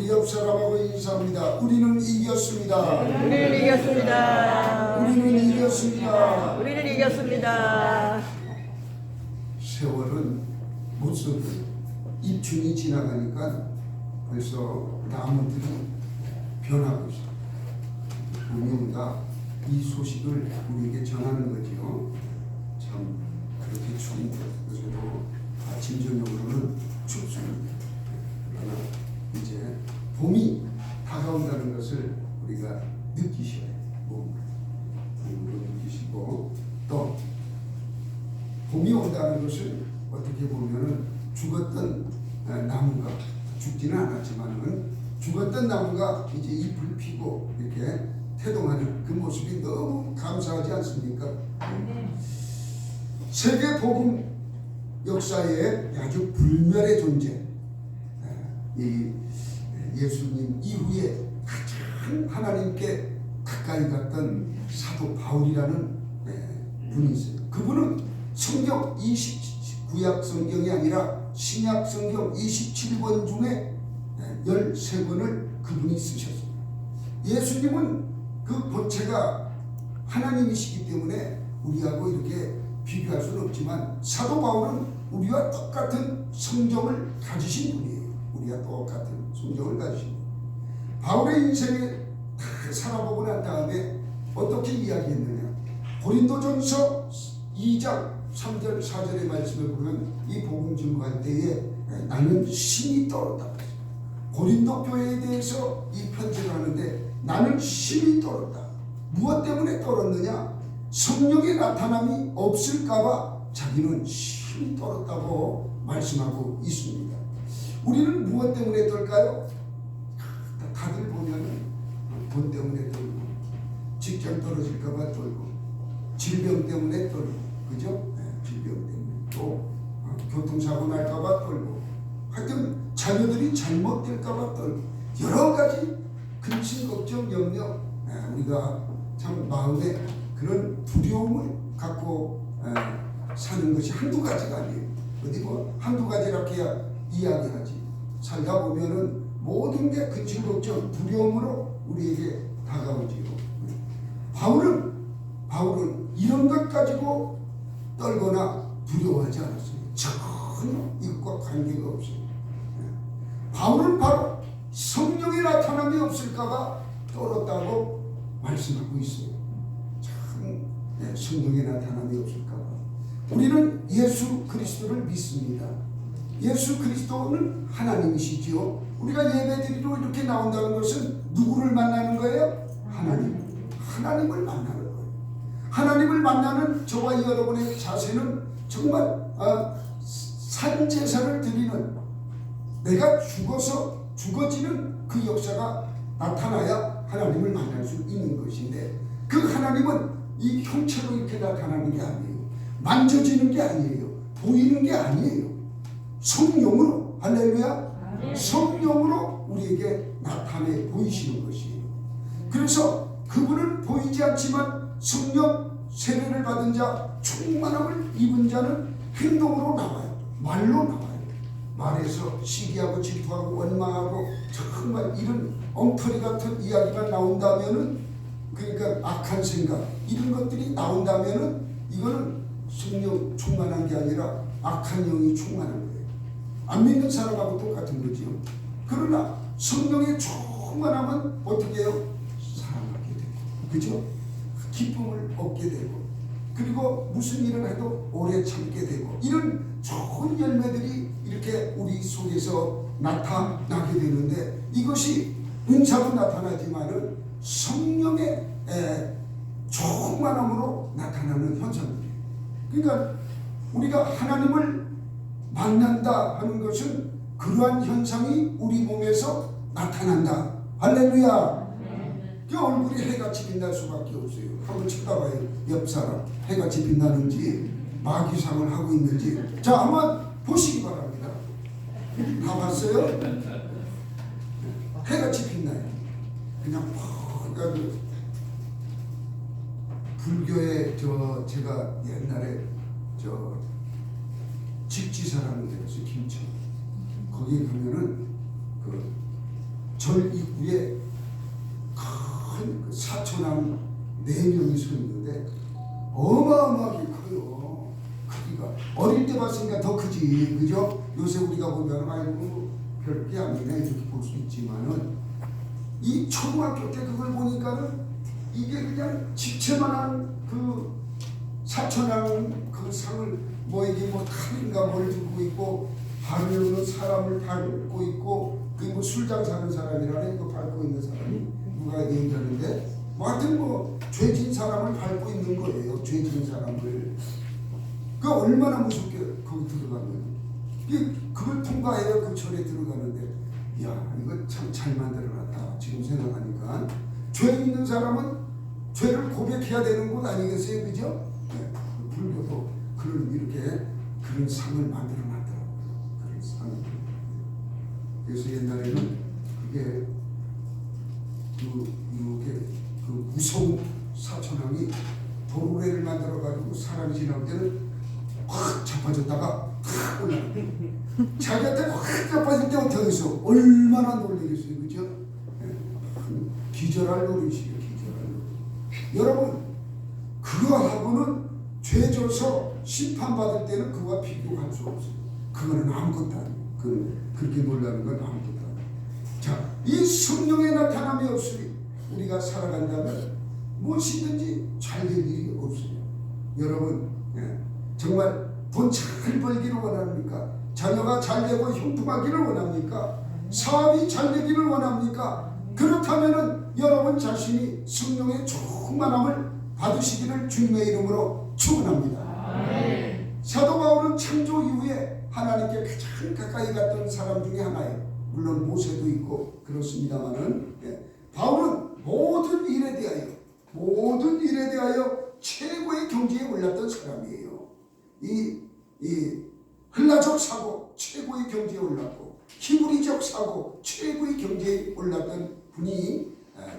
우리 옆 사람하고 인사합니다. 우리는 이겼습니다. 우리는 이겼습니다. 우리는 이겼습니다. 우리는 이겼습니다. 세월은 못 써도 입춘이 지나가니까 벌써 나무들이 변하고 있어요. 봄이 이 소식을 우리에게 전하는 거지요. 참 그렇게 추운 곳에도 아침 저녁으로는 춥습니다. 그러나 이제 봄이 다가온다는 것을 우리가 느끼셔야 해요. 몸으로 느끼시고 또 봄이 온다는 것을 어떻게 보면은 죽었던 나무가 죽지는 않았지만은 죽었던 나무가 이제 잎을 피고 이렇게 태동하는 그 모습이 너무 감사하지 않습니까? 세계 복음 역사에 아주 불멸의 존재, 이 예수님 이후에 가장 하나님께 가까이 갔던 사도 바울이라는 분이 있어요. 그분은 성경 29약 성경이 아니라 신약 성경 27권 중에 13권을 그분이 쓰셨어요. 예수님은 그 본체가 하나님이시기 때문에 우리하고 이렇게 비교할 수는 없지만 사도 바울은 우리와 똑같은 성정을 가지신 분이에요. 우리와 똑같은 성정을 가지신 분. 바울의 인생을 다 살아보고 난 다음에 어떻게 이야기했느냐. 고린도전서 2장 3절 4절의 말씀을 보면 이 복음 증거할 때에 나는 심히 떨었다. 고린도 교회에 대해서 이 편지를 하는데 나는 심히 떨었다. 무엇 때문에 떨었느냐? 성령의 나타남이 없을까봐 자기는 심히 떨었다고 말씀하고 있습니다. 우리는 무엇 때문에 떨까요? 다들 보면은 돈 때문에 떨고, 직장 떨어질까봐 떨고, 질병 때문에 떨고, 그죠? 질병 때문에 또 교통사고 날까봐 떨고, 하여튼 자녀들이 잘못될까봐 떨고, 여러 가지 근심, 걱정, 염려, 우리가 참 마음에 그런 두려움을 갖고 사는 것이 한두 가지가 아니에요. 어디 뭐 한두 가지라고 해야 이야기하지. 살다 보면은 모든 게 근심, 걱정, 두려움으로 우리에게 다가오지요. 바울은 이런 것 가지고 떨거나 두려워하지 않았어요. 전혀 이것과 관계가 없어요. 바울은 바로 성령의 나타남이 없을까봐 떨었다고 말씀하고 있어요. 참 성령의 나타남이 없을까봐. 우리는 예수 그리스도를 믿습니다. 예수 그리스도는 하나님이시지요. 우리가 예배드리러 이렇게 나온다는 것은 누구를 만나는 거예요? 하나님을 만나는 거예요. 하나님을 만나는 저와 여러분의 자세는 정말 산제사를 드리는, 내가 죽어지는 그 역사가 나타나야 하나님을 만날 수 있는 것인데, 그 하나님은 이 형체로 이렇게 나타나는 게 아니에요. 만져지는 게 아니에요. 보이는 게 아니에요. 성령으로, 할렐루야, 성령으로 우리에게 나타내 보이시는 것이에요. 그래서 그분은 보이지 않지만 성령 세례를 받은 자, 충만함을 입은 자는 행동으로 나와요. 말로 나와요. 말에서 시기하고 질투하고 원망하고 정말 이런 엉터리 같은 이야기가 나온다면은, 그러니까 악한 생각 이런 것들이 나온다면은 이거는 성령 충만한 게 아니라 악한 영이 충만한 거예요. 안 믿는 사람하고 똑같은 거지요. 그러나 성령의 충만함은 어떻게 해요? 사랑하게 되고, 그죠? 기쁨을 얻게 되고, 그리고 무슨 일을 해도 오래 참게 되고, 이런 좋은 열매들이 이렇게 우리 속에서 나타나게 되는데, 이것이 은사로 나타나지만은 성령의 충만함으로 나타나는 현상입니다. 그러니까 우리가 하나님을 만난다 하는 것은 그러한 현상이 우리 몸에서 나타난다. 할렐루야. 그 얼굴이 해같이 빛날 수밖에 없어요. 한번 쳐다봐요. 옆 사람 해같이 빛나는지 마귀상을 하고 있는지. 자, 한번 보시기 바랍니다. 다 봤어요? 해같이 빛나요. 그냥 그러니까 불교에 제가 옛날에 직지사라는 데였어요. 김천. 거기 가면은 그 절 입구에 큰 사촌왕 4명이 서 있는데 어마어마하게 커요. 크기가 어릴 때 봤으니까 더 크지, 그죠? 요새 우리가 보면 아이고 별게 아니네 이렇게 볼 수 있지만은 이 초등학교 때 그걸 보니까는 이게 그냥 집채만한 그 사촌왕 그 상을 뭐 이게 뭐 칼인가 뭘 들고 있고 바르는 사람을 밟고 있고 그 뭐 술장 사는 사람이라네 이거 밟고 있는 사람이 누가 얘기하는데 뭐 하여튼 뭐 죄진 사람을 밟고 있는 거예요. 죄진 사람을. 그 얼마나 무섭게 거기 들어가면 그걸 통과해야 그 절에 들어가는데 야 이거 참 잘 만들어놨다 지금 생각하니까. 죄 있는 사람은 죄를 고백해야 되는 곳 아니겠어요, 그죠? 네. 불교도 그런 상을 만들어놨더라고요. 그런 상을. 그래서 옛날에는 그게 이렇게 그 무서운 사촌왕이 도로래를 만들어가지고 사람이 지날 때는 확 자빠졌다가 탁 올라가. 자기한테 확 자빠질 때 어떻게 하겠어? 얼마나 놀라겠어요, 그죠? 네. 기절할 노릇이에요, 기절할 노릇. 여러분, 그거하고는 죄 져서 심판받을 때는 그거와 비교할 수 없어요. 그거는 아무것도 아니에요. 그렇게 놀라는 건 아무것도 아니에요. 자, 이 성령의 나타남이 없으니 우리가 살아간다면 무엇이든지 잘 될 일이 없어요. 여러분, 정말 돈 잘 벌기를 원합니까? 자녀가 잘 되고 형통하기를 원합니까? 사업이 잘 되기를 원합니까? 그렇다면 여러분 자신이 성령의 충만함을 받으시기를 주님의 이름으로 축원합니다. 사도 바울은 창조 이후에 하나님께 가장 가까이 갔던 사람 중에 하나예요. 물론 모세도 있고 그렇습니다만은 바울은 모든 일에 대하여 최고의 경지에 올랐던 사람이에요. 이 헬라적 사고 최고의 경지에 올랐고 히브리적 사고 최고의 경지에 올랐던 분이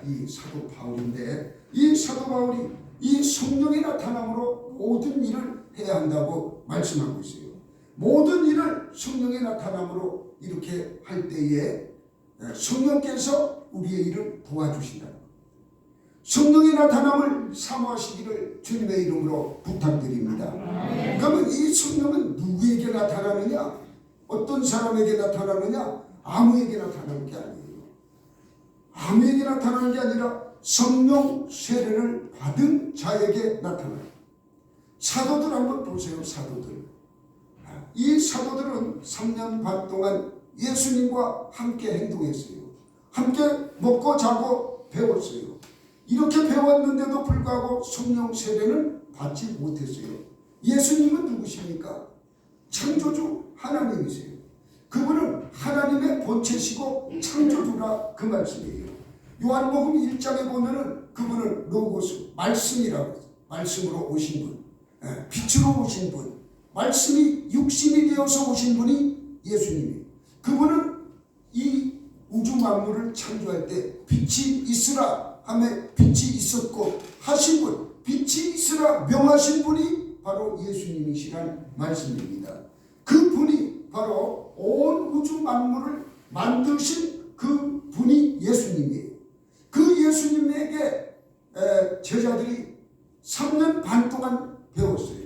이 사도 바울인데, 이 사도 바울이 이 성령의 나타남으로 모든 일을 해야 한다고 말씀하고 있어요. 모든 일을 성령의 나타남으로 이렇게 할 때에 성령께서 우리의 일을 도와주신다. 성령의 나타남을 사모하시기를 주님의 이름으로 부탁드립니다. 그러면 이 성령은 누구에게 나타나느냐? 어떤 사람에게 나타나느냐? 아무에게 나타나는 게 아니에요. 아무에게 나타나는 게 아니라 성령 세례를 받은 자에게 나타나요. 사도들 한번 보세요. 사도들. 이 사도들은 3년 반 동안 예수님과 함께 행동했어요. 함께 먹고 자고 배웠어요. 이렇게 배웠는데도 불구하고 성령 세례는 받지 못했어요. 예수님은 누구십니까? 창조주 하나님이세요. 그분은 하나님의 본체시고 창조주라 그 말씀이에요. 요한복음 1장에 보면은 그분은 로고스, 말씀이라고 해요. 말씀으로 오신 분, 빛으로 오신 분, 말씀이 육신이 되어서 오신 분이 예수님이에요. 그분은 이 우주 만물을 창조할 때 빛이 있으라 하며 빛이 있었고 하신 분, 빛이 있으라 명하신 분이 바로 예수님이시란 말씀입니다. 그 분이 바로 온 우주 만물을 만드신 그 분이 예수님이에요. 그 예수님에게 제자들이 3년 반 동안 배웠어요.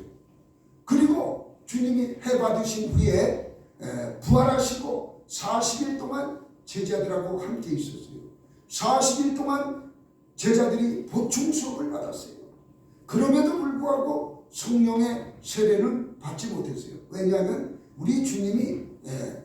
그리고 주님이 해받으신 후에 부활하시고 40일 동안 제자들하고 함께 있었어요. 40일 동안 제자들이 보충 수업을 받았어요. 그럼에도 불구하고 성령의 세례는 받지 못했어요. 왜냐하면 우리 주님이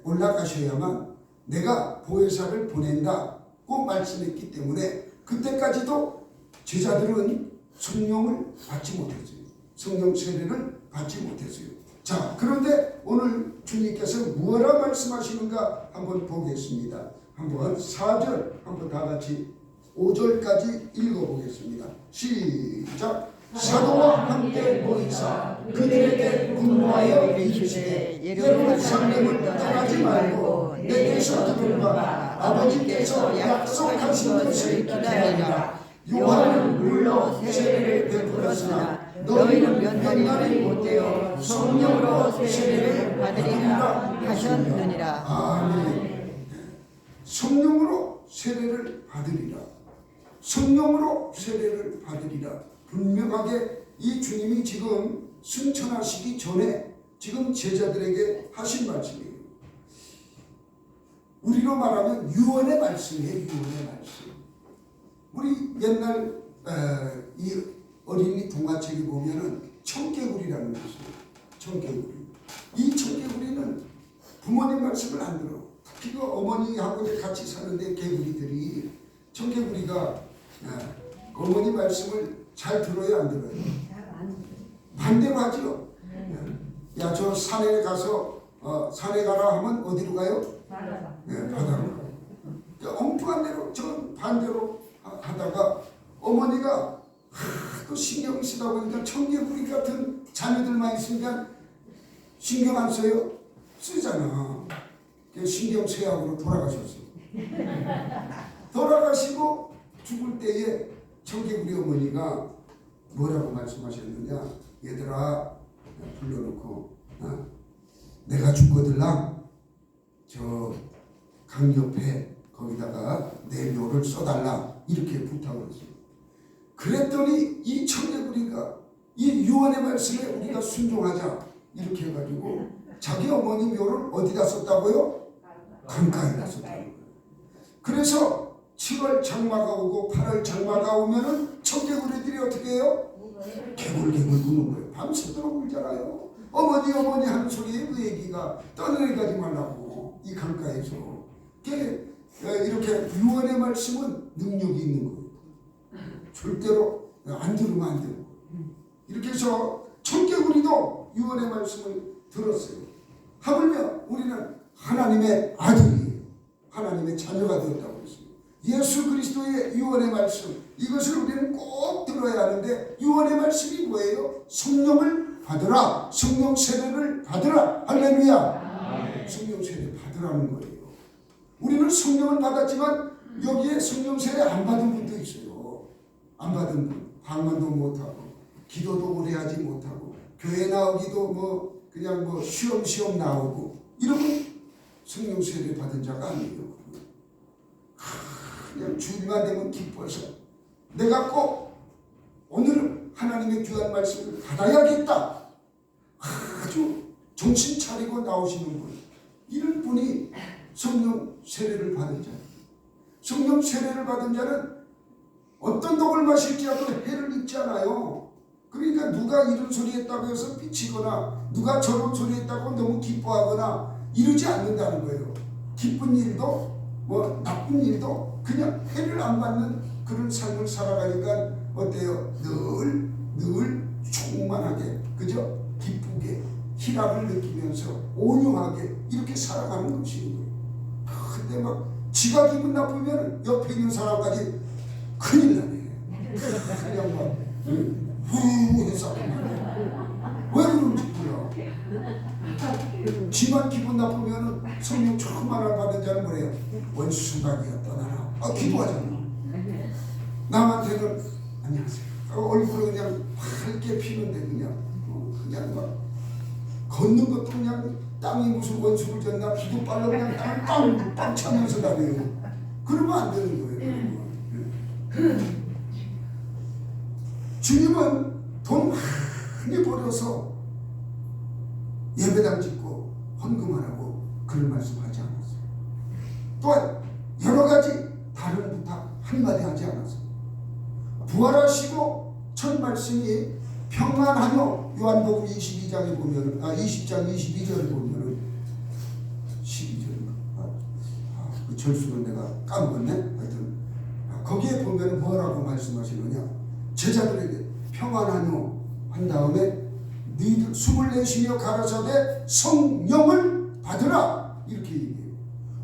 올라가셔야만 내가 보혜사를 보낸다고 말씀했기 때문에 그때까지도 제자들은 성령을 받지 못했어요. 성령 세례를 받지 못했어요. 자, 그런데 오늘 주님께서 뭐라 말씀하시는가 한번 보겠습니다. 한번 4절 한번 다 같이 5절까지 읽어보겠습니다. 시작. 사도와 함께 모이사 그들에게 분노하여 이르시되 예루살렘을 떠나지 말고 내게서 들은 바 아버지께서 약속하신 것을 기다리라. 요한은 물로 세례를 베풀었으나 너희는 몇 날이 못되어 성령으로 세례를 받으리라 하셨느니라. 아멘. 성령으로 세례를 받으리라. 성령으로 세례를 받으리라. 분명하게 이 주님이 지금 승천하시기 전에 지금 제자들에게 하신 말씀이에요. 우리로 말하면 유언의 말씀이에요. 유언의 말씀. 우리 옛날 이 어린이 동화책에 보면은 청개구리라는 것이 있어요. 청개구리. 이 청개구리는 부모님 말씀을 안 들어. 특히 그 어머니하고 같이 사는데 개구리들이 청개구리가 어머니 말씀을 잘 들어요, 안 들어요? 반대로 하죠. 야, 저 산에 가서 산에 가라 하면 어디로 가요? 바다로 가요. 엉뚱한 대로 저 반대로 하다가 어머니가 그 신경 쓰다 보니까 청개구리 같은 자녀들만 있으니까 신경 안 써요? 쓰잖아. 신경 쇠약으로 돌아가셨어요. 돌아가시고 죽을 때에 청개구리 어머니가 뭐라고 말씀하셨느냐? 얘들아, 불러놓고 내가 죽거들라 저 강 옆에 거기다가 내 묘를 써달라 이렇게 부탁을 했어요. 그랬더니 이 청개구리가 이 유언의 말씀에 우리가 순종하자 이렇게 해가지고 자기 어머니 묘를 어디다 썼다고요? 강가에다 썼다는 거예요. 그래서 7월 장마가 오고 8월 장마가 오면은 청개구리들이 어떻게 해요? 개굴개굴 우는 거예요. 밤새도록 울잖아요. 어머니 어머니 하는 소리에 그 애기가 떠내려가지 말라고 이 강가에서. 이렇게 유언의 말씀은 능력이 있는 거예요. 절대로 안 들으면 안 되고. 이렇게 해서 청개구리도 유언의 말씀을 들었어요. 하물며 우리는 하나님의 아들이에요. 하나님의 자녀가 되었다고 했습니다. 예수 그리스도의 유언의 말씀, 이것을 우리는 꼭 들어야 하는데 유언의 말씀이 뭐예요? 성령을 받으라. 성령 세례를 받으라. 할렐루야. 성령 세례 받으라는 거예요. 우리는 성령을 받았지만 여기에 성령 세례 안 받은 분도 있어요. 안 받은 분. 방언도 못하고 기도도 오래 하지 못하고 교회 나오기도 그냥 쉬엄쉬엄 나오고 이러면 성령 세례 받은 자가 아니에요. 그냥 주일만 되면 기뻐서 내가 꼭 오늘은 하나님의 귀한 말씀을 받아야겠다. 아주 정신 차리고 나오시는 분. 이런 분이 성령 세례를 받은 자. 성령 세례를 받은 자는 어떤 독을 마실지라도 해를 입지 않아요. 그러니까 누가 이런 소리 했다고 해서 삐치거나 누가 저런 소리 했다고 너무 기뻐하거나 이러지 않는다는 거예요. 기쁜 일도 나쁜 일도 그냥 해를 안 받는 그런 삶을 살아가니까 어때요? 늘 충만하게 그죠? 기쁘게 희락을 느끼면서 온유하게 이렇게 살아가는 것이에요. 근데 지가 기분 나쁘면 옆에 있는 사람까지 큰일 나네. 그냥 후해서 왜 그런지 몰라. 지만 기분 나쁘면 성령 처음 하나 받은 자는 뭐래요? 원수박이야 떠나라. 기도하잖아. 남한테는 안녕하세요. 얼굴을 그냥 밝게 피는데 그냥 막 걷는 것도 그냥 땅이 무슨 원수를 졌나 기도 빨라 그냥 빵빵 차면서 다녀요. 그러면 안 되는 거예요. 주님은 돈 많이 벌어서 예배당 짓고 헌금하라고 그런 말씀하지 않았어요. 또한 여러 가지 다른 부탁 한마디 하지 않았어요. 부활하시고 첫 말씀이 평안하며 요한복음 22장에 보면 20장 22절을 보면은 12절인가 그 절수는 내가 까먹었네. 하여튼 거기에 보면 뭐라고 말씀하시느냐. 제자들에게 평안하며 한 다음에 너희들 숨을 내쉬며 가라사대 성령을 받으라 이렇게 얘기해요.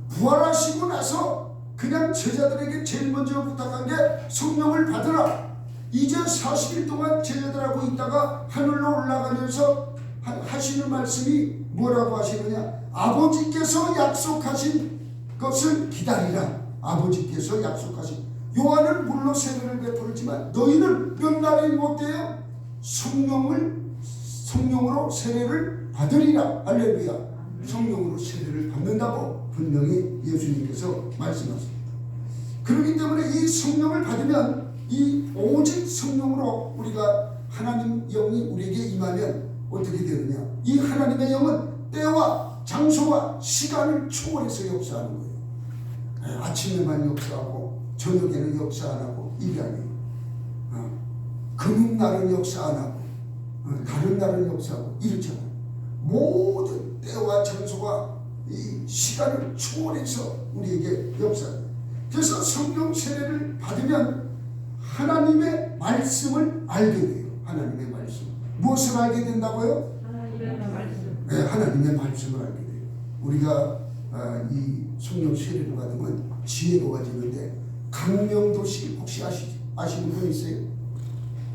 부활하시고 나서 그냥 제자들에게 제일 먼저 부탁한 게 성령을 받으라. 이제 40일 동안 제자들하고 있다가 하늘로 올라가면서 하시는 말씀이 뭐라고 하시느냐. 아버지께서 약속하신 것을 기다리라. 아버지께서 약속하신 요한은 물로 세례를 베풀었지만 너희는 몇 날이 못 돼요? 성령으로 세례를 받으리라. 할렐루야. 성령으로 세례를 받는다고 분명히 예수님께서 말씀하십니다. 때문에 이 성령을 받으면 이 오직 성령으로 우리가 하나님 영이 우리에게 임하면 어떻게 되느냐? 이 하나님의 영은 때와 장소와 시간을 초월해서 역사하는 거예요. 아침에만 역사하고 저녁에는 역사 안 하고 이게 아니에요. 금요일날은 역사 안 하고 다른 날은 역사하고 이렇잖아요. 모든 때와 장소와 이 시간을 초월해서 우리에게 역사해요. 그래서 성령 세례를 받으면 하나님의 말씀을 알게 돼요. 하나님의 말씀. 무엇을 알게 된다고요? 하나님의 말씀. 네, 하나님의 말씀을 알게 돼요. 우리가 이 성령 세례를 받으면 지혜로워지는데, 강명도씨 혹시 아시는 분 있어요?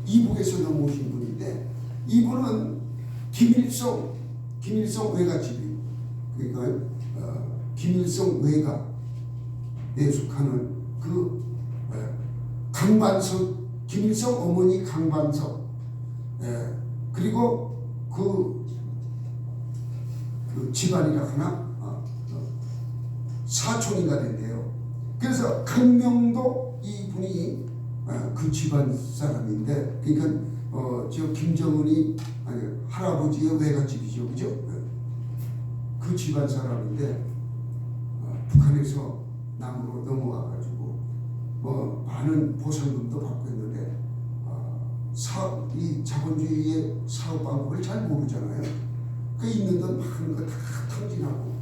이북에서 넘어오신 분인데, 이분은 김일성 외가집이에요. 그러니까 김일성 외가에 속하는 그 강반석, 김일성 어머니 강반석, 그리고 그 집안이라 하나 사촌이가 된대요. 그래서 강명도 이분이 그 집안 사람인데, 그러니까 저 김정은이 할아버지의 외갓집이죠, 그죠? 그 집안 사람인데 북한에서 남으로 넘어와가지고 뭐 많은 보상금도 받고 있는데 이 자본주의의 사업 방법을 잘 모르잖아요. 그 있는 돈 많은 거 다 탕진하고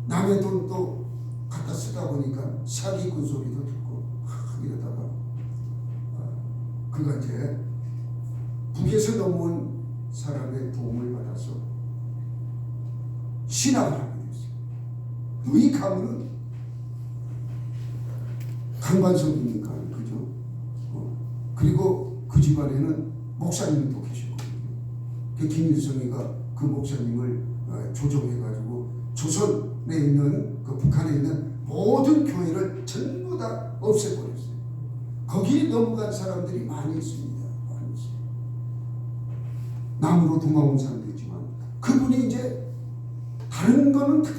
남의 돈도 갖다 쓰다 보니까 사기꾼 소리도 듣고 이러다가 그가 이제 북에서 넘어온 사람의 도움을 받아서 신앙을 하게 됐어요. 이 가문은 강반석이니까 그죠? 그리고 그 집안에는 목사님도 계시거든요. 그 김일성이가 그 목사님을 조종해가지고 조선에 있는 그 북한에 있는 모든 교회를 전부 다 없애버렸어요. 거기 넘어간 사람들이 많이 있습니다. 많이 있어요. 남으로 도망온 사람도 있지만 그분이 이제 다른 거는 다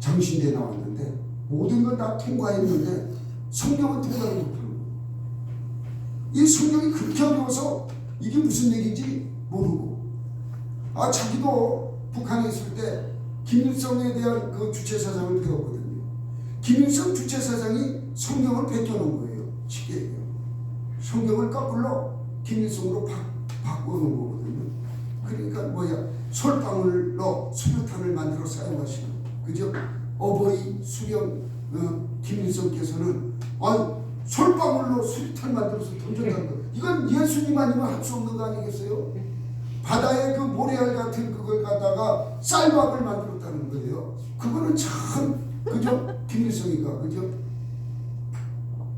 장신대에 나왔는데 모든 걸 다 통과했는데 성경은 통과를 못하는 거예요. 이 성경이 그렇게 어려워서 이게 무슨 얘기인지 모르고 자기도 북한에 있을 때 김일성에 대한 그 주체사상을 배웠거든요. 김일성 주체사상이 성경을 베껴놓은 거예요. 쉽게 성경을 거꾸로 김일성으로 바꿔놓은 거거든요. 그러니까 솔방울로 수류탄을 만들어 사용하시는, 그죠? 어버이 수령 김일성께서는 솔방울로 수류탄 만들어서 던졌다는 거, 이건 예수님 아니면 할 수 없는 거 아니겠어요? 바다에 그 모래알 같은 그걸 갖다가 쌀밥을 만들었다는 거예요. 그거는 참, 그죠? 김일성이가, 그죠?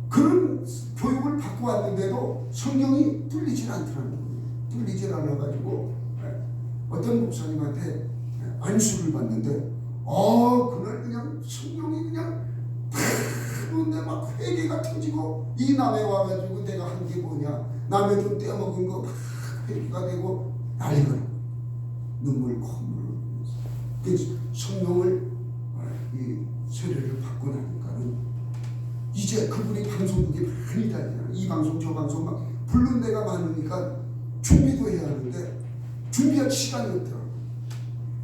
그런 교육을 받고 왔는데도 성경이 뚫리질 않더라는 거예요. 뚫리질 않아가지고 어떤 목사님한테 안수를 받는데 그날 그냥 성경이 그냥 막 회개가 터지고, 이 남에 와가지고 내가 한 게 뭐냐, 남의 돈 떼어먹은 거 막 회개가 되고 난리가 나고 눈물 콧물을 흘리면서 성령을 이 세례를 받고 나니까는 이제 그분이 방송국에 많이 다니잖아요. 이 방송 저 방송 막 부른 데가 많으니까 준비도 해야 하는데 준비할 시간이 없더라고요.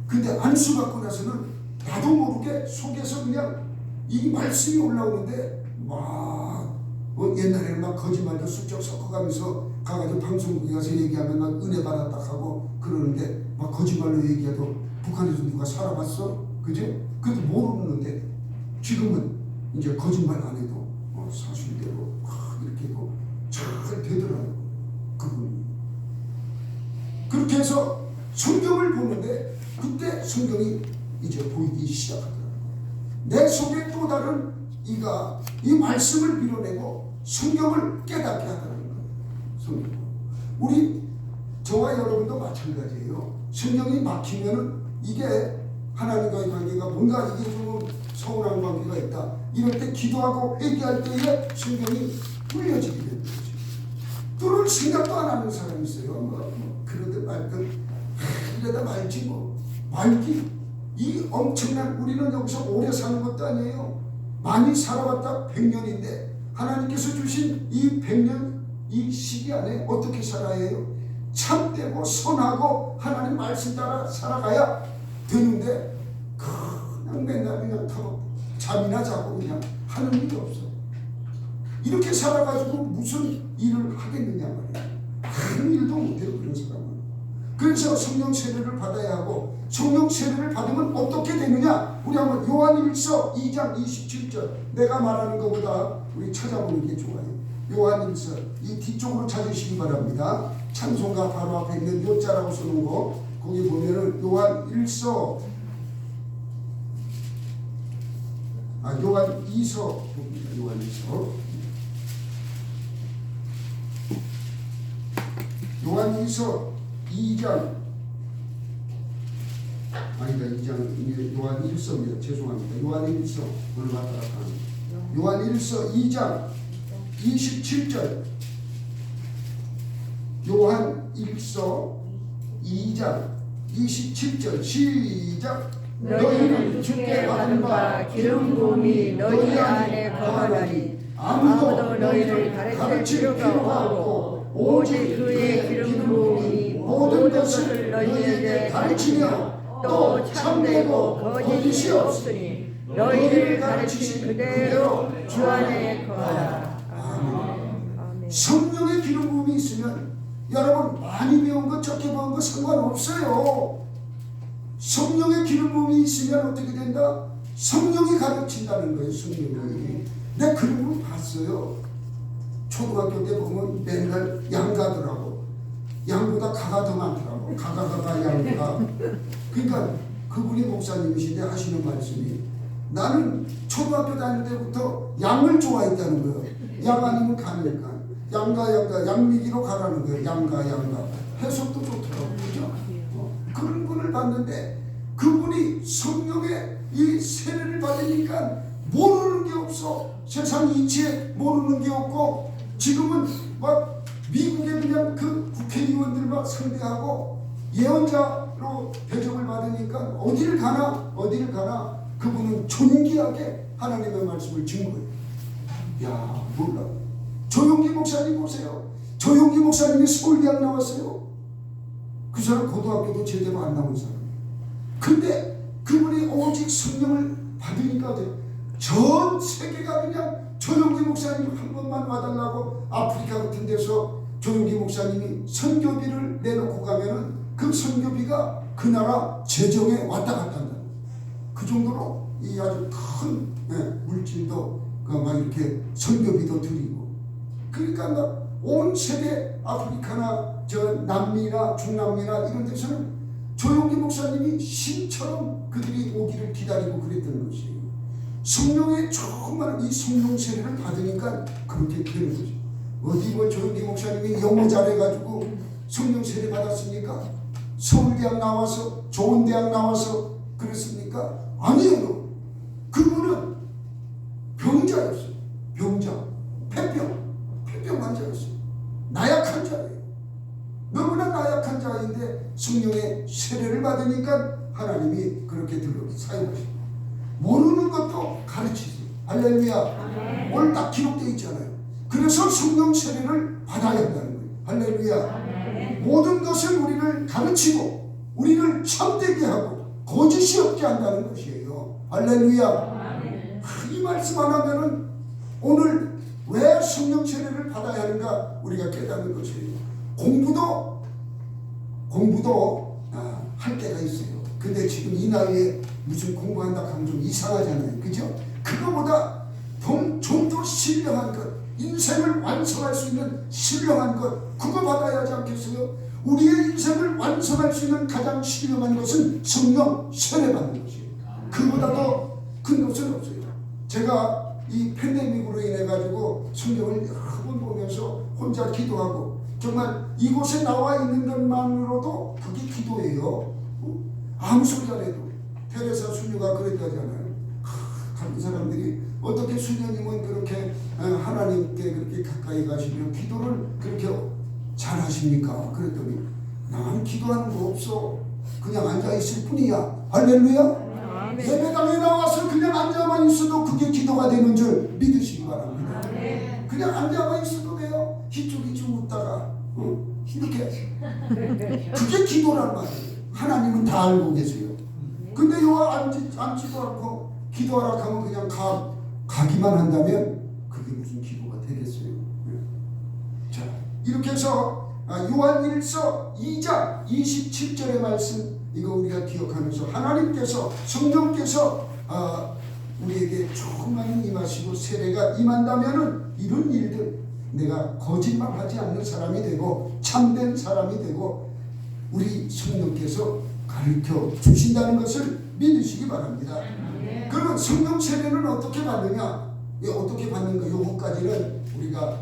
근데 안수 받고 나서는 나도 모르게 속에서 그냥 이 말씀이 올라오는데 옛날에는 막 거짓말도 슬쩍 섞어가면서 가가지고 방송국에 가서 얘기하면 막 은혜 받았다 하고 그러는데 막 거짓말로 얘기해도 북한에서 누가 살아봤어? 그죠? 그래도 모르는데 지금은 이제 거짓말 안 해도 사실대로 이렇게 잘 되더라고요. 그분이. 그렇게 해서 성경을 보는데 그때 성경이 이제 보이기 시작하더라고요. 내 속에 또 다른 이가 이 말씀을 밀어내고 성경을 깨닫게 하더라는 거예요. 성경. 저와 여러분도 마찬가지예요. 성경이 막히면은 이게 하나님과의 관계가 뭔가 이게 좀 서운한 관계가 있다. 이럴 때 기도하고 회개할 때에 성경이 뚫려지게 되는 거죠. 뚫을 생각도 안 하는 사람이 있어요. 그러든 말든 이러다 말지 말기 이 엄청난, 우리는 여기서 오래 사는 것도 아니에요. 많이 살아왔다 100년인데 하나님께서 주신 이 100년 이 시기 안에 어떻게 살아야 해요? 참되고 선하고 하나님 말씀 따라 살아가야 되는데 그냥 맨날 그냥 타고 잠이나 자고 그냥 하는 일이 없어. 이렇게 살아가지고 무슨 일을 하겠느냐 말이야. 큰 일도 못해요, 그런 사람은. 그래서 성령 세례를 받아야 하고, 성령 세례를 받으면 어떻게 되느냐? 우리 한번 요한일서 2장 27절, 내가 말하는 것보다 우리 찾아보는 게 좋아요. 요한일서 이 뒤쪽으로 찾으시기 바랍니다. 찬송가 바로 앞에 있는 요자라고 써놓은 거, 거기 보면은 요한일서, 요한이서 봅니다. 요한이서 2장, 아니다, 2장, 요한일서입니다. 죄송합니다. 요한일서, 오늘 왔다 갔다 하는 요한일서 2장 27절, 요한일서 2장 27절, 시작. 너희는 주께 받은 바 기름 부음이 너희 안에 거하나니 아무도 너희를 가르칠 필요가 없고 오직 그의 기름 부음이 모든 것을 너희에게 가르치며 또 참되고 거짓이 없으니 너희를 가르친 그대로 주 안에 거하라. 아멘. 성령의 기름 부음이 있으면 여러분 많이 배운 것 적게 배운 것 상관없어요. 성령의 기름 부음이 있으면 어떻게 된다? 성령이 가르친다는 거예요. 성령이. 내가 그런 걸 봤어요. 초등학교 때 보면 맨날 양가더라고. 양보다 가가 더 많더라고. 가가 양가. 그러니까 그분이 목사님이신데 하시는 말씀이, 나는 초등학교 다닐 때부터 양을 좋아했다는 거예요. 양 아니면 가니까 양가 양미기로 가라는 거예요. 양가 해석도 좋더라고. 그죠? 그런 분을 봤는데 그분이 성령의 이 세례를 받으니까 모르는 게 없어. 세상 이치에 모르는 게 없고, 지금은 막 미국에 그냥 그 국회의원들 막 상대하고 예언자로 배정을 받으니까 어디를 가나 그분은 존귀하게 하나님의 말씀을 증거해요. 야, 몰라. 조용기 목사님 보세요. 조용기 목사님이 서울대학 나왔어요. 그 사람 고등학교도 제대로 안 나온 사람이에요. 근데 그분이 오직 성령을 받으니까 전 세계가 그냥 조용기 목사님 한 번만 와달라고, 아프리카 같은 데서 조용기 목사님이 선교비를 내놓고 가면은 그 선교비가 그 나라 재정에 왔다 갔다 한다. 그 정도로 이 아주 큰 물질도 막 이렇게 선교비도 드리고, 그러니까 막 온 세계 아프리카나 저 남미나 중남미나 이런 데서는 조용기 목사님이 신처럼 그들이 오기를 기다리고 그랬던 것이에요. 성령의 정말 이 성령 세례를 받으니까 그렇게 되는 거죠. 어디 뭐 조용기 목사님이 영어 잘해가지고 성령 세례 받았습니까? 서울대학 나와서 좋은 대학 나와서 그랬습니까? 아니에요. 그분은 병자였어요. 병자, 폐병 환자였어요. 나약한 자예요. 너무나 나약한 자인데 성령의 세례를 받으니까 하나님이 그렇게 들어 사용하십니다. 모르는 것도 가르치세요. 할렐루야. 오늘 딱 기록되어 있잖아요. 그래서 성령 세례를 받아야 한다는 거예요. 할렐루야. 모든 것을 우리를 가르치고 우리를 참되게 하고 거짓이 없게 한다는 것이에요. 할렐루야. 이 말씀 안 하면은 오늘 왜 성령 세례를 받아야 하는가 우리가 깨닫는 것이에요. 공부도 할 때가 있어요. 근데 지금 이 나이에 무슨 공부한다 하면 좀 이상하잖아요. 그죠? 그거보다 좀 더 신령한 것, 인생을 완성할 수 있는 신령한 것, 그거 받아야 하지 않겠어요? 우리의 인생을 완성할 수 있는 가장 신령한 것은 성령 세례 받는 것이에요. 그보다 더 큰 것은 없어요. 제가 이 팬데믹으로 인해 가지고 성경을 여러 번 보면서 혼자 기도하고, 정말 이곳에 나와 있는 것만으로도 그게 기도예요. 아무 소리 안 해도. 테레사 수녀가 그랬다잖아요. 다른 사람들이 어떻게 수녀님은 그렇게 하나님께 그렇게 가까이 가시며 기도를 그렇게 잘 하십니까? 그랬더니 나는 기도하는 거 없어. 그냥 앉아 있을 뿐이야. 할렐루야. 있어도 그게 기도가 되는 줄 믿으시기 바랍니다. 그냥 앉아만 있어도 돼요. 희죽희죽 웃다가 이렇게 그게 기도란 말이에요. 하나님은 다 알고 계세요. 근데 요 앉지도 않고 기도하라 하면 그냥 가기만 한다면 그게 무슨 기도가 되겠어요. 자, 이렇게 해서 요한 1서 2장 27절의 말씀, 이거 우리가 기억하면서 하나님께서, 성령께서 우리에게 조금만 임하시고 세례가 임한다면은 이런 일들, 내가 거짓말하지 않는 사람이 되고 참된 사람이 되고 우리 성령께서 가르쳐 주신다는 것을 믿으시기 바랍니다. 그러면 성령 세례는 어떻게 받느냐? 어떻게 받는가? 요거까지는 우리가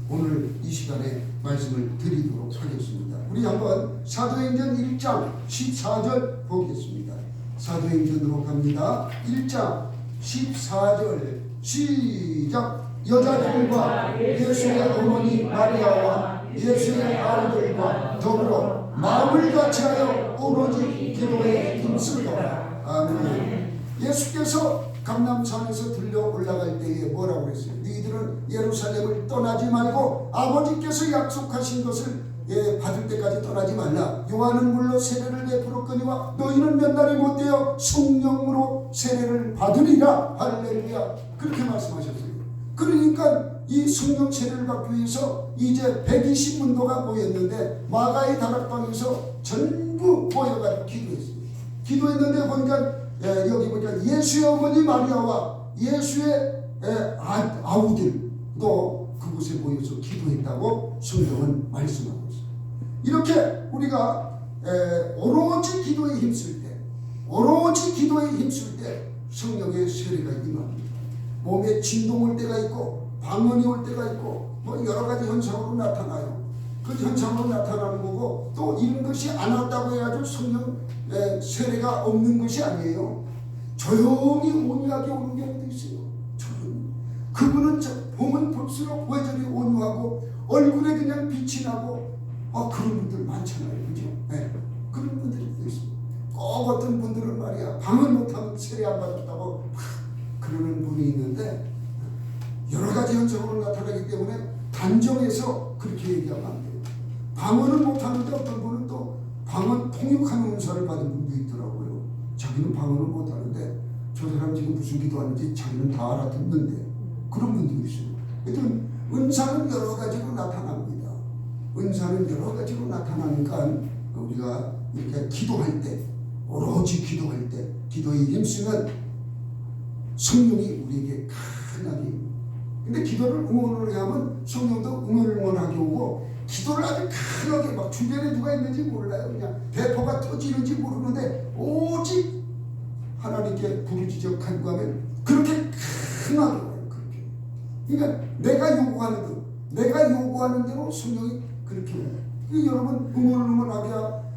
오늘 이 시간에 말씀을 드리도록 하겠습니다. 우리 한번 사도행전 1장 14절 보겠습니다. 사도행전으로 갑니다. 1장 14절 시작. 여자들과 예수의 어머니 마리아와 예수의 아우들과 더불어 마음을 같이하여 오로지 기도에 힘쓰더라. 아멘. 예수께서 감람산에서 들려 올라갈 때에 뭐라고 했어요? 너희들은 예루살렘을 떠나지 말고 아버지께서 약속하신 것을 받을 때까지 떠나지 말라. 요한은 물로 세례를 베풀었거니와 너희는 몇 날이 못되어 성령으로 세례를 받으리라. 할렐루야. 그렇게 말씀하셨어요. 그러니까 이 성령 세례를 받기 위해서 이제 120문도가 모였는데 마가의 다락방에서 전부 모여가지고 기도했어요. 기도했는데 보니까 여기 보니까 예수의 어머니 마리아와 예수의 아우들도 그곳에 모여서 기도했다고 성경은 말씀하고 있어요. 이렇게 우리가 오로지 기도에 힘쓸 때, 오로지 기도에 힘쓸 때 성령의 세례가 임합니다. 몸에 진동 올 때가 있고 방언이 올 때가 있고 뭐 여러 가지 현상으로 나타나요. 그 현상으로 나타나는 거고, 또 이런 것이 안 왔다고 해가지고 성령 세례가 없는 것이 아니에요. 조용히 온유하게 오는 경우도 있어요. 조용히. 그분은 보면 볼수록 왜 저리 온유하고 얼굴에 그냥 빛이 나고 그런 분들 많잖아요. 그죠? 그런 분들이 있어요. 꼭 어떤 분들은 말이야 방언 못하면 세례 안 받았다고 그러는 분이 있는데, 여러 가지 현상으로 나타나기 때문에 단정해서 그렇게 얘기하면 안 돼요. 방언을 못하는데 어떤 분은 또 방언 통역하는 은사를 받은 분도 있더라고요. 자기는 방언을 못하는데 저 사람 지금 무슨 기도하는지 자기는 다 알아듣는데, 그런 분도 있어요. 하여튼 은사는 여러 가지로 나타납니다. 은사는 여러 가지로 나타나니까 우리가 이렇게 기도할 때, 오로지 기도할 때, 기도에 힘쓰면 성령이 우리에게 강하게, 근데 기도를 응원을 하면 성령도 응원하게 오고, 기도를 아주 강하게 막 주변에 누가 있는지 몰라요. 그냥 대포가 터지는지 모르는데 오직 하나님께 부르짖어 간구하면 그렇게 강하게 와요. 그렇게. 그러니까 내가 요구하는 대로 성령이 그렇게 와요. 그러니까 여러분 응원하게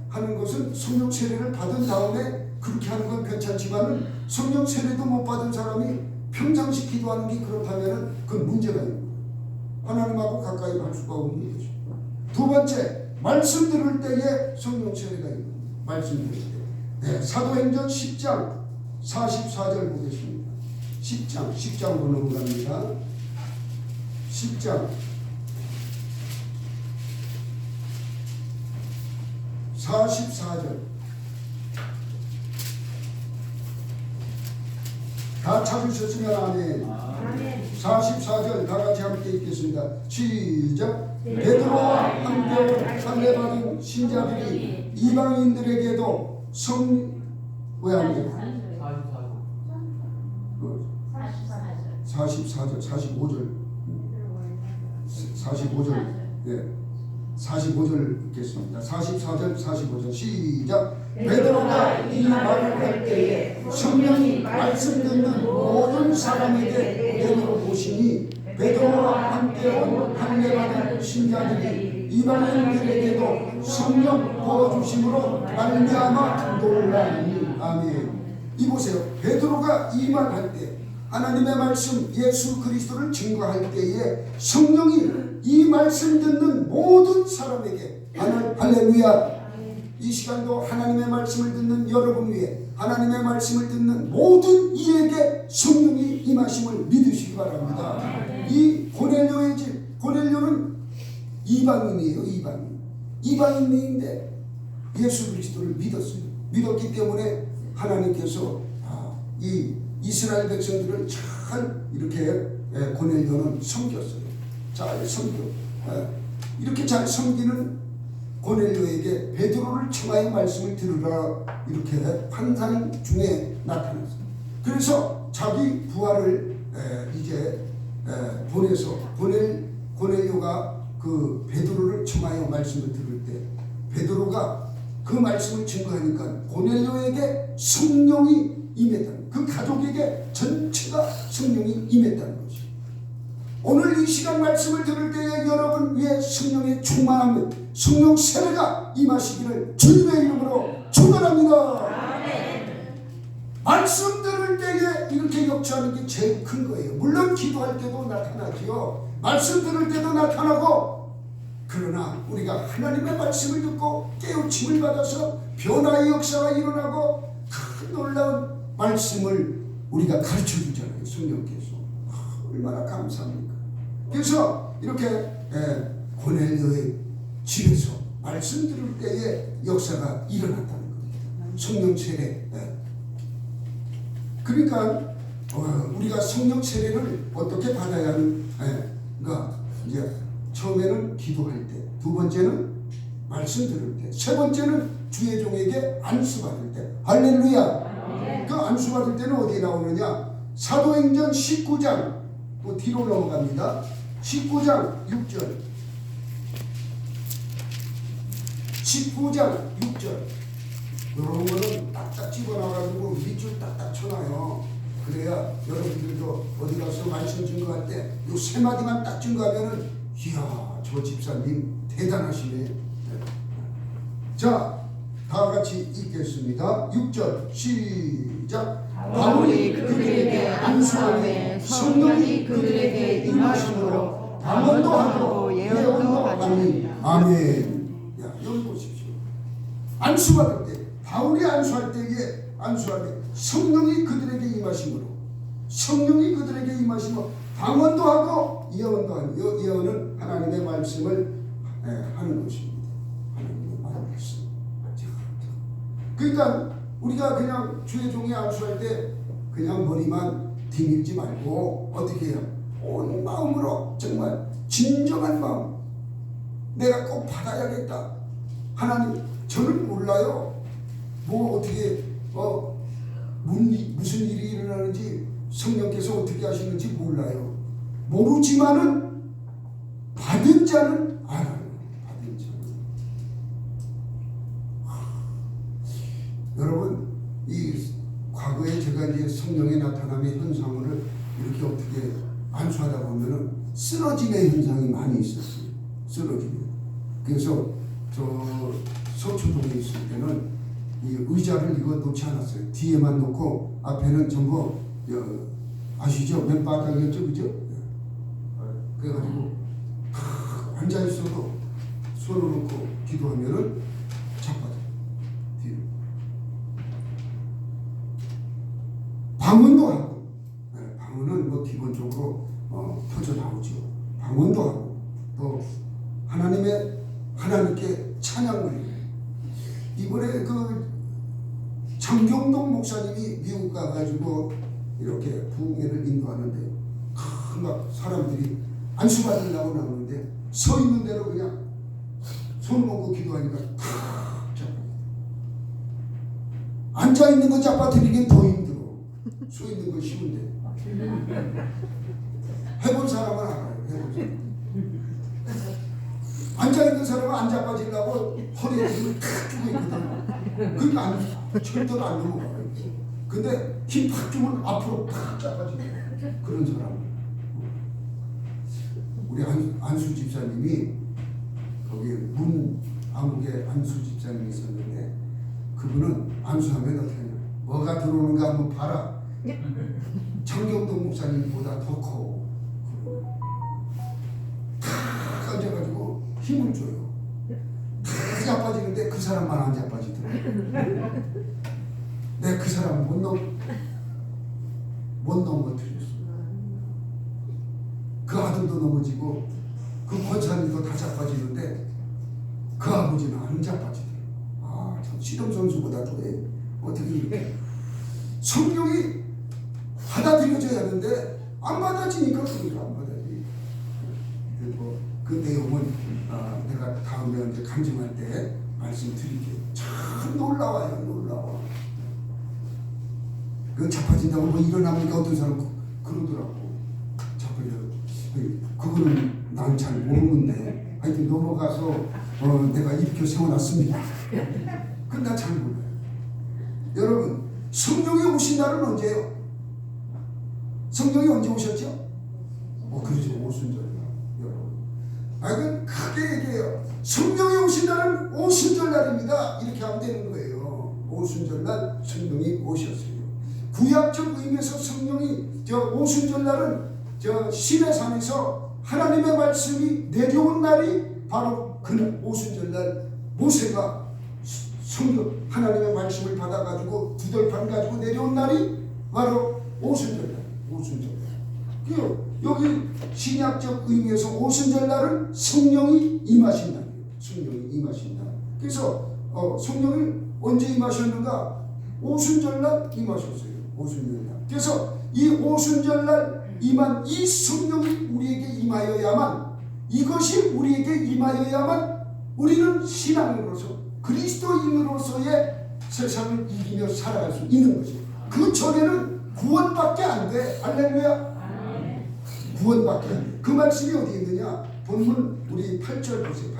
하는 것은 성령 세례를 받은 다음에 그렇게 하는 건 괜찮지만, 성령 세례도 못 받은 사람이 평상시 기도하는 게 그렇다면 그건 문제가 있는 거예요. 하나님하고 가까이 갈 수가 없는 것이죠. 두 번째, 말씀 들을 때에 성령 세례가 있는 거예요. 말씀 들을 때. 사도행전 10장 44절 보겠습니다. 10장으로 넘어갑니다. 10장 44절. 다 찾으셨으면 아멘. 44절 다 같이 함께 읽겠습니다. 시작. 베드로와 함께 할례받은 신자들이 이방인들에게도 왜 안 돼요? 44절 45절 네. 45절 읽겠습니다. 44절 45절 시작. 베드로가 이 말을 할 때에 성령이 말씀 듣는 모든 사람에게 내려 보시니 베드로와 함께 온 할례받은 신자들이 이방인들에게도 성령 부어주심으로 말미암아 놀라니. 아멘. 이보세요. 베드로가 이 말 할 때, 하나님의 말씀 예수 그리스도를 증거할 때에 성령이 이 말씀 듣는 모든 사람에게 할렐루야, 이 시간도 하나님의 말씀을 듣는 여러분 위에, 하나님의 말씀을 듣는 모든 이에게 성령이 임하심을 믿으시기 바랍니다. 이 고넬료의 집, 고넬료는 이방인이에요. 이방인인데 예수 그리스도를 믿었어요. 믿었기 때문에 하나님께서 이 이스라엘 백성들을 잘 이렇게 고넬료는 섬겼어요. 잘 섬겨. 이렇게 잘 섬기는 고넬료에게 베드로를 청하여 말씀을 들으라 이렇게 환상 중에 나타났어요. 그래서 자기 부하를 이제 보내서 고넬료가 그 베드로를 청하여 말씀을 들을 때 베드로가 그 말씀을 증거하니까 고넬료에게 성령이 임했다는, 그 가족에게 전체가 성령이 임했다는 것이죠. 오늘 이 시간 말씀을 들을 때에 여러분 위에 성령의 충만함, 성령 세례가 임하시기를 주님의 이름으로 축원합니다. 말씀 들을 때에 이렇게 역사하는 게 제일 큰 거예요. 물론 기도할 때도 나타나지요. 말씀 들을 때도 나타나고, 그러나 우리가 하나님의 말씀을 듣고 깨우침을 받아서 변화의 역사가 일어나고 큰 놀라운 말씀을 우리가 가르쳐 주잖아요. 성령께서. 얼마나 감사합니까. 그래서 이렇게 고넬료의 집에서 말씀 들을 때에 역사가 일어났다는 겁니다. 성령 세례. 그러니까 우리가 성령 세례를 어떻게 받아야 하는가? 이제 처음에는 기도할 때, 두 번째는 말씀 들을 때, 세 번째는 주의 종에게 안수 받을 때. 할렐루야. 그 안수 받을 때는 어디에 나오느냐? 사도행전 19장, 또 뒤로 넘어갑니다. 19장 6절. 19장 6절. 이런 거는 딱딱 집어넣어가지고 밑줄 딱딱 쳐놔요. 그래야 여러분들도 어디 가서 말씀 증거할 때 이 세 마디만 딱 증거하면은, 이야, 저 집사님 대단하시네. 자, 다 같이 읽겠습니다. 6절 시작. 바울이 그들에게 안수하매 성령이 그들에게 임하심으로 담언도 하고 예언도 하니. 아멘. 야, 여기 보십시오. 안수받을 때, 바울이 안수할 때에 안수하되 성령이 그들에게 임하심으로, 성령이 그들에게 임하심으로 담언도 하고 예언도 하니. 예언은 하나님의 말씀을 하는 것입니다. 하나님의 말씀. 그러니까 우리가 그냥 주의 종이 안수할 때 그냥 머리만 디밀지 말고 어떻게 해요? 온 마음으로, 정말 진정한 마음, 내가 꼭 받아야겠다. 하나님, 저는 몰라요. 뭐 어떻게 무슨 일이 일어나는지, 성령께서 어떻게 하시는지 몰라요. 모르지만은 받은 자는 알아요. 받은 자는. 여러분, 이 과거에 제가 이제 성령의 나타남의 현상을 이렇게 어떻게 안수하다 보면은 쓰러짐의 현상이 많이 있었어요. 쓰러짐. 그래서 저 서초동에 있을 때는 이 의자를 이거 놓지 않았어요. 뒤에만 놓고 앞에는 전부 아시죠? 맨바닥이었죠, 그죠? 그래가지고 앉아 있어도 손을 놓고 기도하면은 자빠져. 뒤로. 방언도 하고, 방언은 뭐 기본적으로 터져 나오죠. 방언도 하고, 또 하나님께 찬양을 해요. 이번에 그 장경동 목사님이 미국 가가지고 이렇게 부흥회를 인도하는데 막 사람들이 안수 받으려고 나오는데 서 있는 대로 그냥 손 놓고 기도하니까 앉아 있는 거 잡아드리긴 더 힘들어. 서 있는 거 쉬운데. 해본 사람은 알아요. 해본 사람. 앉아 있는 사람은 안 잡아지려고 허리에 힘을 탁 주고 있거든. 그러니까 절대로 안 넘어가요. 근데 힘 팍 주면 앞으로 팍 잡아지고. 그런 사람. 우리 안수 집사님이 거기 암흑에 안수 집사님이 있었는데, 그분은 안수하면 어떻게 하냐, 뭐가 들어오는가 한번 봐라. 장경동 목사님보다 더 커. 탁 앉아가지고 힘을 줘요. 탁 자빠지는데 그 사람만 안 자빠지더라고. 내가 그 사람 못 넘어뜨렸어. 그 아들도 넘어지고 그 권사님도 다 자빠지는데 그 아버지는 안 자빠지더라고. 아, 참 실험 선수보다 더해. 어떻게 이렇게 성령이 받아들여져야 하는데 안 받아지니까 그러니까 안 받아지. 그리고 그 내용은 내가 다음에 이제 간증할 때 말씀드릴게요. 참 놀라워요, 놀라워. 그 자빠진다고 뭐 일어납니까? 어떤 사람 그러더라고. 자빠져. 그거는 난 잘 모르는데 하여튼 넘어가서 내가 일으켜 세워놨습니다. 근데 나 잘 몰라요. 여러분, 성령이 오신 날은 언제예요? 성령이 언제 오셨죠? 그렇죠. 오순절날. 여러분, 크게 얘기해요. 성령이 오신 날은 오순절날입니다. 이렇게 하면 되는 거예요. 오순절날 성령이 오셨어요. 구약적 의미에서 성령이 오순절날은 시내산에서 하나님의 말씀이 내려온 날이 바로 그날 오순절날 모세가 성령 하나님의 말씀을 받아가지고 두덜판 가지고 내려온 날이 바로 오순절날. 여기 신약적 의미에서 오순절날은 성령이 임하신 날이에요. 성령이 임하신 날. 그래서 성령이 언제 임하셨는가? 오순절날 임하셨어요. 오순절날. 그래서 이 오순절날 임한 이 성령이 우리에게 임하여야만, 이것이 우리에게 임하여야만 우리는 신앙으로서 그리스도인으로서의 세상을 이기며 살아갈 수 있는 것이에요. 그 전에는 구원밖에 안 돼. 할렐루야. 구원밖에 안 돼. 그 말씀이 어디 있느냐? 본문 우리 8절 보세요.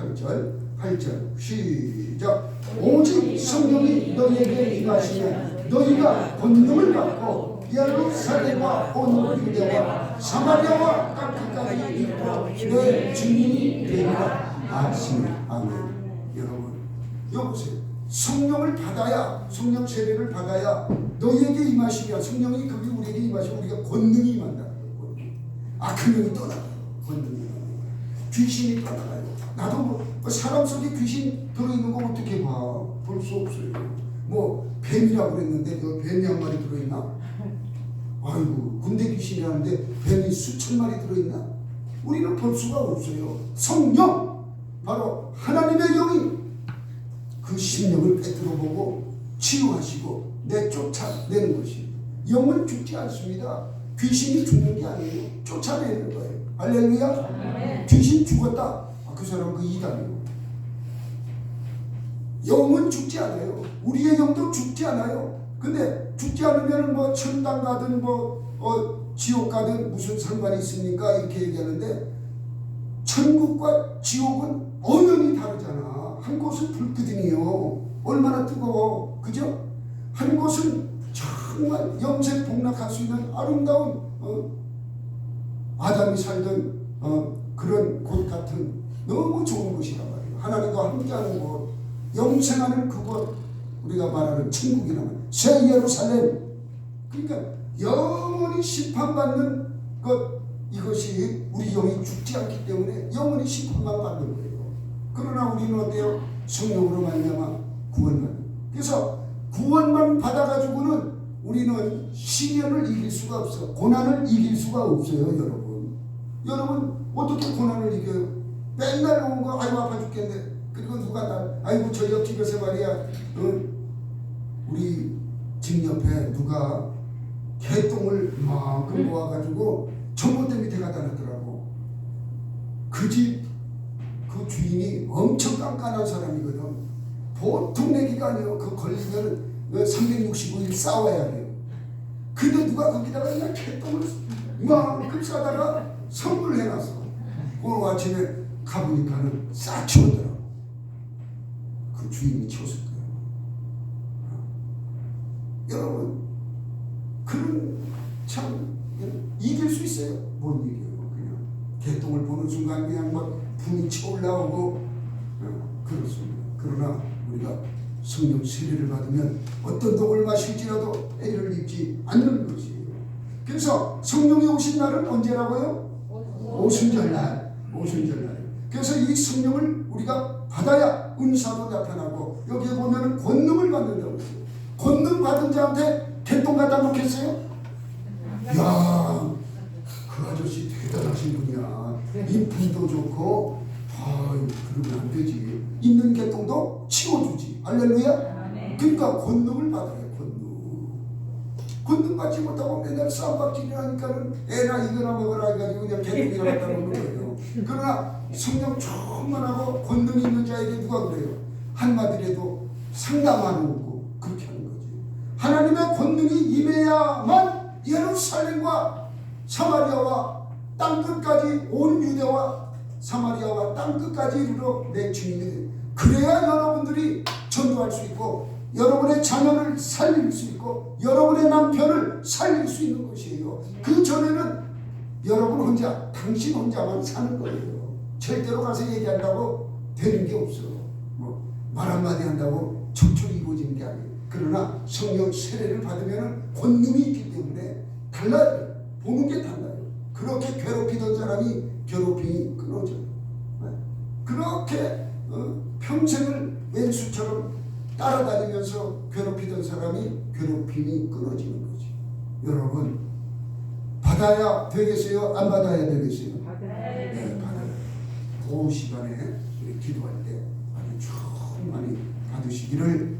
8절 시작. 오직 성령이 너희에게 임하시면 너희가 권능을 받고 예루살렘과 온 유대와 사마리아와 땅끝까지 이르러 내 주인이 되리라 하시니 아멘. 여러분, 여보세요. 성령을 받아야, 성령 세례를 받아야 너희에게 임하시면, 성령이 그게 우리에게 임하시면 우리가 권능이 임한다. 악한 영이 떠나가요. 권능이 임하는 거예요. 귀신이 떠나가요. 나도 뭐 사람 속에 귀신 들어있는 거 어떻게 봐? 볼 수 없어요. 뭐 뱀이라고 그랬는데 그 뱀이 한 마리 들어있나? 아이고, 군대 귀신이라는데 뱀이 수천 마리 들어있나? 우리는 볼 수가 없어요. 성령, 바로 하나님의 영이 그 심령을 빼들어 보고 치유하시고 내쫓아내는 것이에요. 영은 죽지 않습니다. 귀신이 죽는 게 아니에요. 쫓아내는 거예요. 할렐루야. 귀신 죽었다. 그 사람은 그 이단이에요. 영은 죽지 않아요. 우리의 영도 죽지 않아요. 근데 죽지 않으면 뭐 천당 가든 지옥 가든 무슨 상관이 있습니까? 이렇게 얘기하는데, 천국과 지옥은 언연이 다르잖아. 한 곳은 불끄등이요. 얼마나 뜨거워. 그죠? 한 곳은 정말 영생복락할 수 있는 아름다운 아담이 살던 그런 곳 같은 너무 좋은 곳이란 말이에요. 하나님과 함께하는 곳, 영생하는 그곳, 우리가 말하는 천국이라면 새 예루살렘. 그러니까 영원히 심판받는 것, 이것이 우리 영이 죽지 않기 때문에 영원히 심판만 받는 거예요. 그러나 우리는 어때요? 성령으로 말미암아 구원받는. 그래서 구원만 받아가지고는 우리는 시련을 이길 수가 없어. 고난을 이길 수가 없어요, 여러분. 여러분 어떻게 고난을 이겨요? 맨날 오는 거, 아이고 아파 죽겠네. 그리고 누가 아이고 저 옆집에서 말이야, 우리 집 옆에 누가 개똥을 이만큼 모아가지고 전봇대 밑에 갖다 놨더라고. 그 집 그 주인이 엄청 깐깐한 사람이거든. 보통 내기가 아니에요. 그 걸리면 365일 싸워야 돼요. 근데 누가 거기다가 그냥 개똥을 이만큼 싸다가 선물을 해놨어. 오늘 아침에 가보니까는 싹 치웠더라고. 그 주인이 치웠을 거예요. 여러분, 그런 참 이길 수 있어요? 못 이겨요. 그냥 개똥을 보는 순간 그냥 막 분이 쳐올라오고 그렇습니다. 그러나 우리가 성령 세례를 받으면 어떤 독을 마실지라도 애를 입지 않는 것이에요. 그래서 성령이 오신 날은 언제라고요? 오순절날. 오순절날. 그래서 이 성령을 우리가 받아야 은사도 나타나고 여기에 보면 권능을 받는다고 했어요. 권능 받은 자한테 개똥 갖다 놓겠어요? 야, 그 아저씨 대단하신 분이야. 인품도 좋고, 그러면 안 되지. 있는 개똥도 치워주지. 알렐루야. 그러니까 권능을 받아요. 권능 받지 못하고 맨날 쌈박질을 하니까는 애나 이거나 먹으라 해가지고 그냥 개똥이나 갖다 놓는 거예요. 그러나 성령 충만하고 권능이 있는 자에게 누가 그래요? 한마디라도 상담하는 거고 그렇게 하는 거지. 하나님의 권능이 임해야만 예루살렘과 사마리아와 땅끝까지 온 유대와 사마리아와 땅끝까지 이르러 내 증인이 돼요. 그래야 여러분들이 전도할 수 있고 여러분의 자녀를 살릴 수 있고 여러분의 남편을 살릴 수 있는 것이에요. 그 전에는 여러분 혼자, 당신 혼자만 사는 거예요. 절대로 가서 얘기한다고 되는 게 없어. 뭐 말 한마디 한다고 척척 이루어지는 게 아니에요. 그러나 성령 세례를 받으면 권능이 있기 때문에 달라요. 보는 게 달라요. 그렇게 괴롭히던 사람이 괴롭힘이 끊어져요. 그렇게 평생을 왼수처럼 따라다니면서 괴롭히던 사람이 괴롭힘이 끊어지는 거지. 여러분 받아야 되겠어요? 안 받아야 되겠어요? 네, 받아요. 그 시간에 우리 기도할 때 아주 충만히 받으시기를,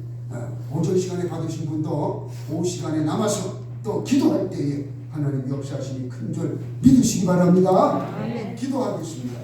오전 시간에 받으신 분도 오후 시간에 남아서 또 기도할 때에 하나님 역사하시니 큰 줄 믿으시기 바랍니다. 기도하겠습니다.